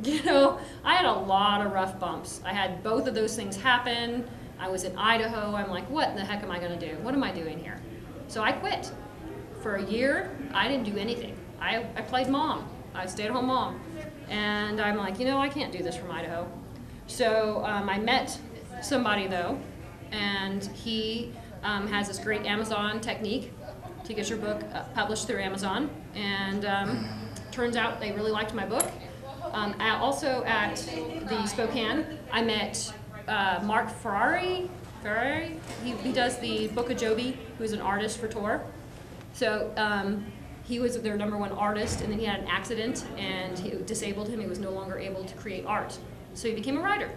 You know, I had a lot of rough bumps. I had both of those things happen. I was in Idaho. I'm like, what in the heck am I going to do? What am I doing here? So I quit. For a year, I didn't do anything. I played mom. I was a stay-at-home mom. And I'm like, you know, I can't do this from Idaho. So I met somebody, though, and he has this great Amazon technique to get your book published through Amazon. And turns out they really liked my book. Also at the Spokane, I met Mark Ferrari. He does the Book of Joby, who's an artist for Tor. So he was their #1 artist, and then he had an accident, and it disabled him. He was no longer able to create art. So he became a writer.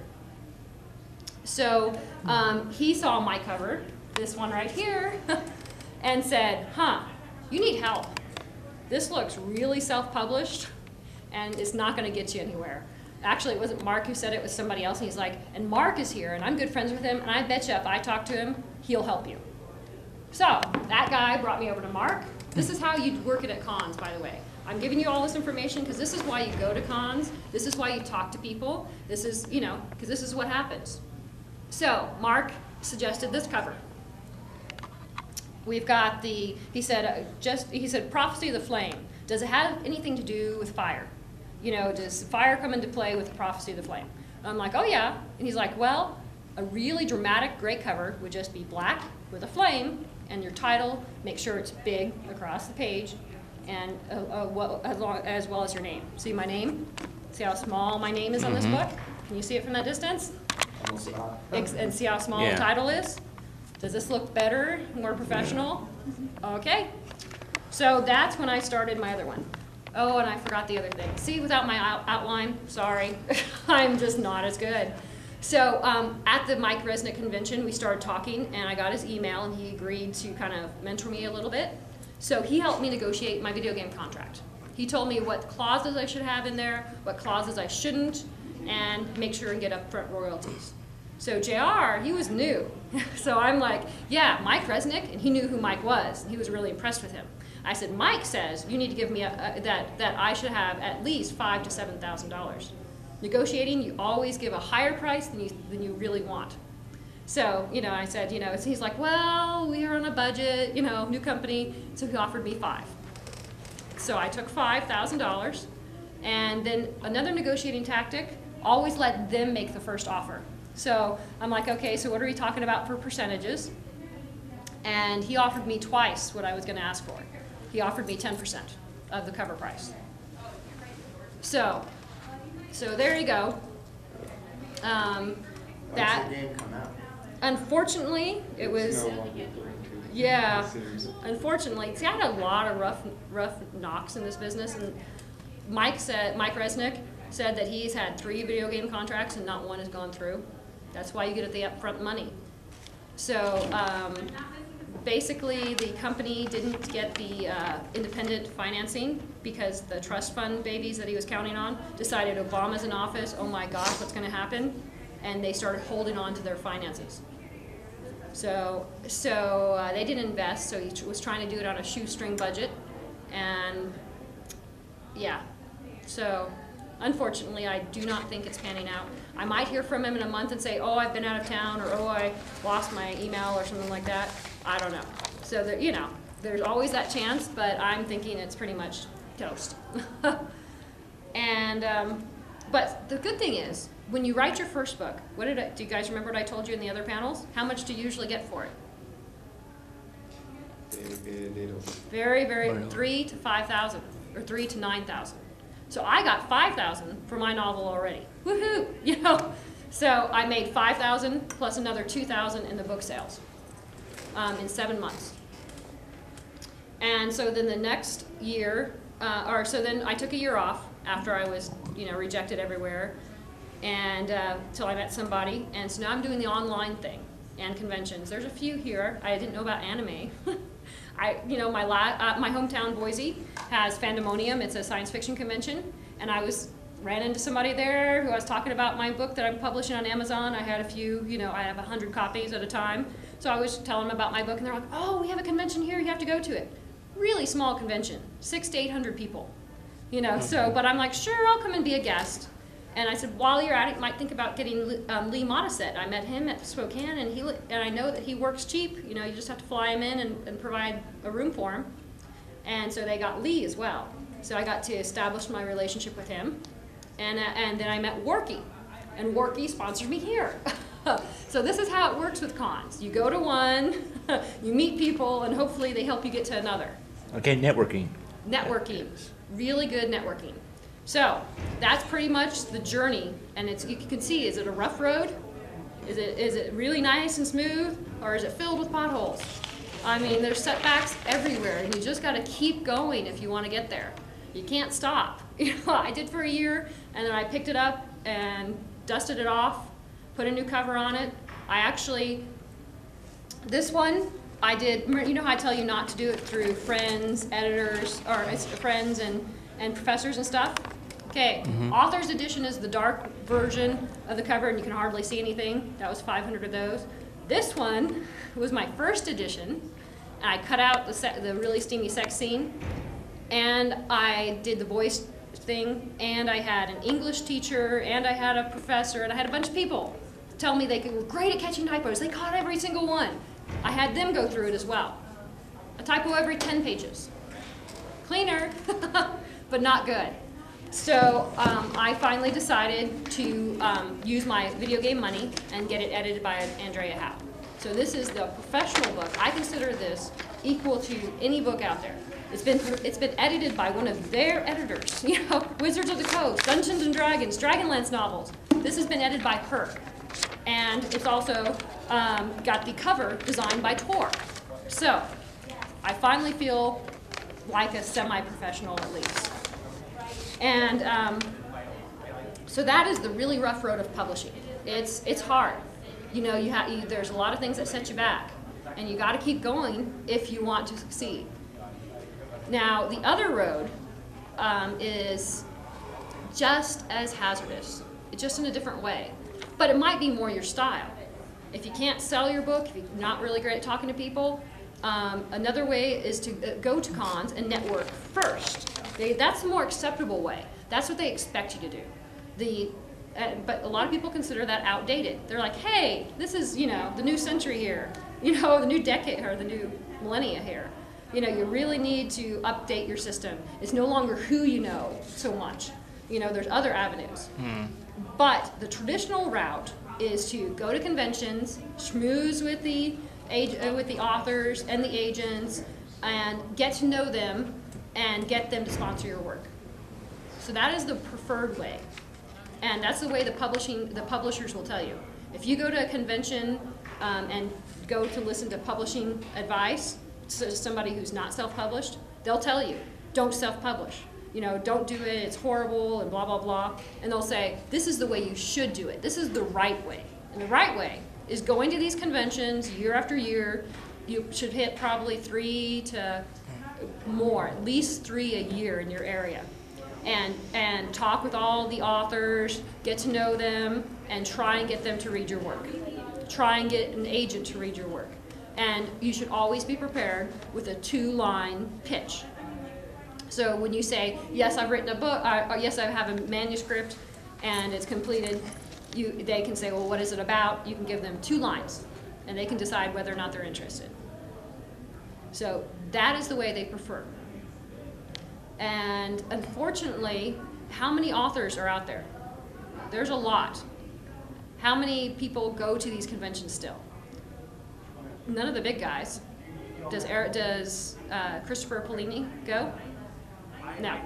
So he saw my cover, this one right here, and said, you need help. This looks really self-published, and it's not going to get you anywhere. Actually, it wasn't Mark who said it, it was somebody else, and he's like, and Mark is here, and I'm good friends with him, and I bet you if I talk to him, he'll help you. So that guy brought me over to Mark. This is how you work it at cons, by the way. I'm giving you all this information because this is why you go to cons. This is why you talk to people. This is, you know, because this is what happens. So Mark suggested this cover. We've got the, he said, Prophecy of the Flame. Does it have anything to do with fire? You know, does fire come into play with Prophecy of the Flame? And I'm like, oh yeah. And he's like, well, a really dramatic, great cover would just be black with a flame, and your title, make sure it's big across the page, and as well as your name. See my name? See how small my name is on this book? Can you see it from that distance? And see how small the title is? Does this look better, more professional? Okay. So that's when I started my other one. Oh, and I forgot the other thing. See, without my outline, sorry, I'm just not as good. So at the Mike Resnick convention, we started talking, and I got his email, and he agreed to kind of mentor me a little bit. So he helped me negotiate my video game contract. He told me what clauses I should have in there, what clauses I shouldn't, and make sure and get upfront royalties. So JR, he was new. So I'm like, yeah, Mike Resnick, and he knew who Mike was, and he was really impressed with him. I said, Mike says you need to give me that I should have at least $5,000 to $7,000. Negotiating, you always give a higher price than you really want. So, you know, I said, you know, he's like, well, we are on a budget, you know, new company, so he offered me $5,000. So I took $5,000, and then another negotiating tactic, always let them make the first offer. So I'm like, okay, so what are we talking about for percentages? And he offered me twice what I was going to ask for. He offered me 10% of the cover price. So there you go. When did the game come out? Unfortunately, it was, yeah, unfortunately. See, I had a lot of rough knocks in this business, and Mike Resnick said that he's had 3 video game contracts and not one has gone through. That's why you get the upfront money. So basically, the company didn't get the independent financing because the trust fund babies that he was counting on decided Obama's in office, oh my gosh, what's going to happen? And they started holding on to their finances. So they didn't invest, so he was trying to do it on a shoestring budget. And yeah, so unfortunately, I do not think it's panning out. I might hear from him in a month and say, oh, I've been out of town, or oh, I lost my email or something like that. I don't know. So, there, you know, there's always that chance, but I'm thinking it's pretty much toast. And, but the good thing is, when you write your first book, do you guys remember what I told you in the other panels? How much do you usually get for it? Very, very, 3,000 to 5,000, or 3,000 to 9,000. So I got 5,000 for my novel already. Woohoo! You know, so I made 5,000 plus another 2,000 in the book sales in 7 months. And so then the next year, so then I took a year off after I was, you know, rejected everywhere, and till I met somebody. And so now I'm doing the online thing and conventions. There's a few here. I didn't know about anime. You know, my hometown, Boise, has Fandemonium. It's a science fiction convention, and I ran into somebody there who I was talking about my book that I'm publishing on Amazon. I had a few, you know, I have 100 copies at a time. So I was telling them about my book, and they're like, oh, we have a convention here, you have to go to it. Really small convention, 600 to 800 people. You know, so, but I'm like, sure, I'll come and be a guest. And I said, while you're at it, you might think about getting Lee Modisette. I met him at Spokane, and I know that he works cheap. You know, you just have to fly him in and provide a room for him. And so they got Lee as well. So I got to establish my relationship with him. And then I met Warky, and Warky sponsored me here. So this is how it works with cons. You go to one, you meet people, and hopefully they help you get to another. Okay, networking. Networking, really good networking. So that's pretty much the journey, and you can see, is it a rough road? Is it really nice and smooth, or is it filled with potholes? I mean, there's setbacks everywhere, and you just got to keep going if you want to get there. You can't stop. You know, I did for a year, and then I picked it up and dusted it off, put a new cover on it. This one, I did, you know how I tell you not to do it through friends, editors, or friends and professors and stuff? Okay, Author's Edition is the dark version of the cover, and you can hardly see anything. That was 500 of those. This one was my first edition, and I cut out the really steamy sex scene, and I did the voice thing, and I had an English teacher, and I had a professor, and I had a bunch of people tell me they were great at catching typos. They caught every single one. I had them go through it as well. A typo every 10 pages. Cleaner, but not good. So I finally decided to use my video game money and get it edited by Andrea Howe. So this is the professional book. I consider this equal to any book out there. It's been edited by one of their editors. You know, Wizards of the Coast, Dungeons and Dragons, Dragonlance novels. This has been edited by her. And it's also got the cover designed by Tor. So I finally feel like a semi-professional at least. And so that is the really rough road of publishing. It's hard. You know, there's a lot of things that set you back, and you got to keep going if you want to succeed. Now, the other road is just as hazardous. It's just in a different way, but it might be more your style. If you can't sell your book, if you're not really great at talking to people, another way is to go to cons and network first. That's the more acceptable way. That's what they expect you to do. But a lot of people consider that outdated. They're like, hey, this is, you know, the new century here, you know, the new decade or the new millennia here. You know, you really need to update your system. It's no longer who you know so much. You know, there's other avenues. But the traditional route is to go to conventions, schmooze with the authors and the agents, and get to know them and get them to sponsor your work. So that is the preferred way. And that's the way the publishers will tell you. If you go to a convention and go to listen to publishing advice to somebody who's not self-published, they'll tell you, don't self-publish. You know, don't do it, it's horrible, and blah, blah, blah. And they'll say, this is the way you should do it. This is the right way. And the right way is going to these conventions year after year. You should hit probably 3 to more, at least 3 a year in your area. And talk with all the authors, get to know them, and try and get them to read your work. Try and get an agent to read your work. And you should always be prepared with a 2-line pitch. So when you say, yes, I've written a book, or yes, I have a manuscript and it's completed, they can say, well, what is it about? You can give them 2 lines, and they can decide whether or not they're interested. So that is the way they prefer. And unfortunately, how many authors are out there? There's a lot. How many people go to these conventions still? None of the big guys. Does Christopher Polini go? No.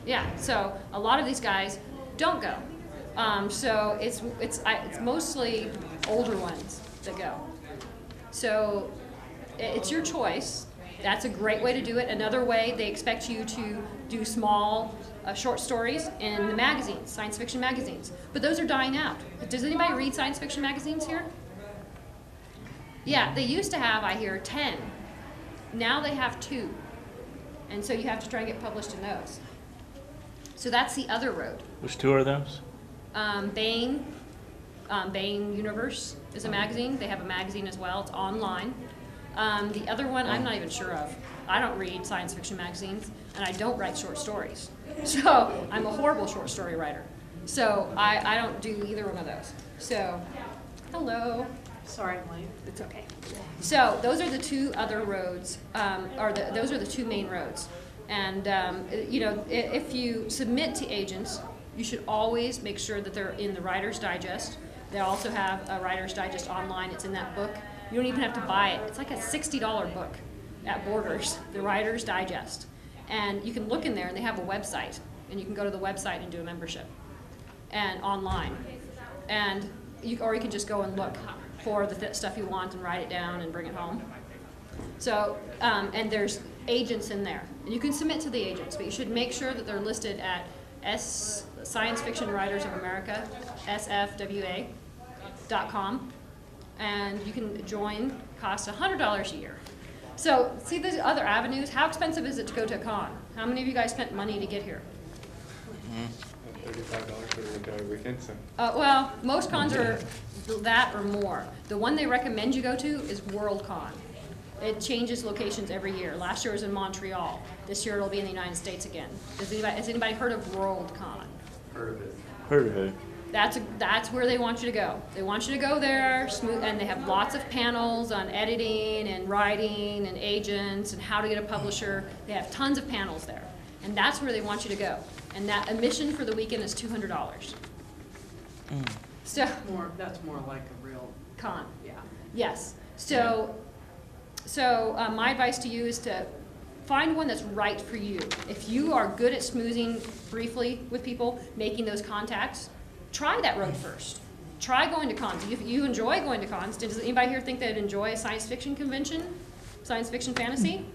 Yeah, so a lot of these guys don't go. So it's mostly older ones that go. So it's your choice. That's a great way to do it. Another way, they expect you to do small short stories in the magazines, science fiction magazines. But those are dying out. Does anybody read science fiction magazines here? Yeah, they used to have, I hear, 10. Now they have 2. And so you have to try and get published in those. So that's the other road. Which 2 are those? Baen Universe is a magazine. They have a magazine as well. It's online. The other one, I'm not even sure of. I don't read science fiction magazines, and I don't write short stories. So I'm a horrible short story writer. So I don't do either one of those. So, hello. Sorry, I'm late. It's okay. So those are the two other roads, those are the two main roads. And you know, if you submit to agents, you should always make sure that they're in the Writer's Digest. They also have a Writer's Digest online. It's in that book. You don't even have to buy it. It's like a $60 book at Borders, the Writer's Digest. And you can look in there, and they have a website, and you can go to the website and do a membership, and online. And or you can just go and look for the stuff you want and write it down and bring it home. So, and there's agents in there. And you can submit to the agents, but you should make sure that they're listed at Science Fiction Writers of America, SFWA.com. And you can join, costs $100 a year. So, see these other avenues? How expensive is it to go to a con? How many of you guys spent money to get here? $35 for the entire weekend, so. Well, most cons are that or more. The one they recommend you go to is WorldCon. It changes locations every year. Last year it was in Montreal. This year it'll be in the United States again. Has anybody heard of WorldCon? Heard of it. Heard of it. That's where they want you to go. They want you to go there, and they have lots of panels on editing and writing and agents and how to get a publisher. They have tons of panels there. And that's where they want you to go. And that admission for the weekend is $200. So That's more like a real, con. yeah. Yes. So my advice to you is to find one that's right for you. If you are good at schmoozing briefly with people, making those contacts, try that road first. Try going to cons. If you enjoy going to cons, does anybody here think they'd enjoy a science fiction convention? Science fiction fantasy?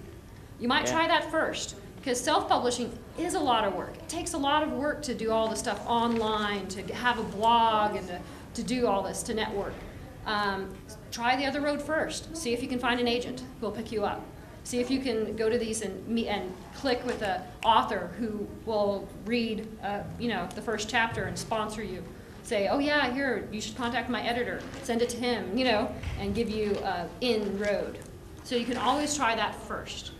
You might try that first. Because self-publishing is a lot of work. It takes a lot of work to do all the stuff online, to have a blog, and to do all this, to network. Try the other road first. See if you can find an agent who will pick you up. See if you can go to these and meet and click with an author who will read, you know, the first chapter and sponsor say, oh yeah, here, you should contact my editor. Send it to him, you know, and give you inroad. So you can always try that first.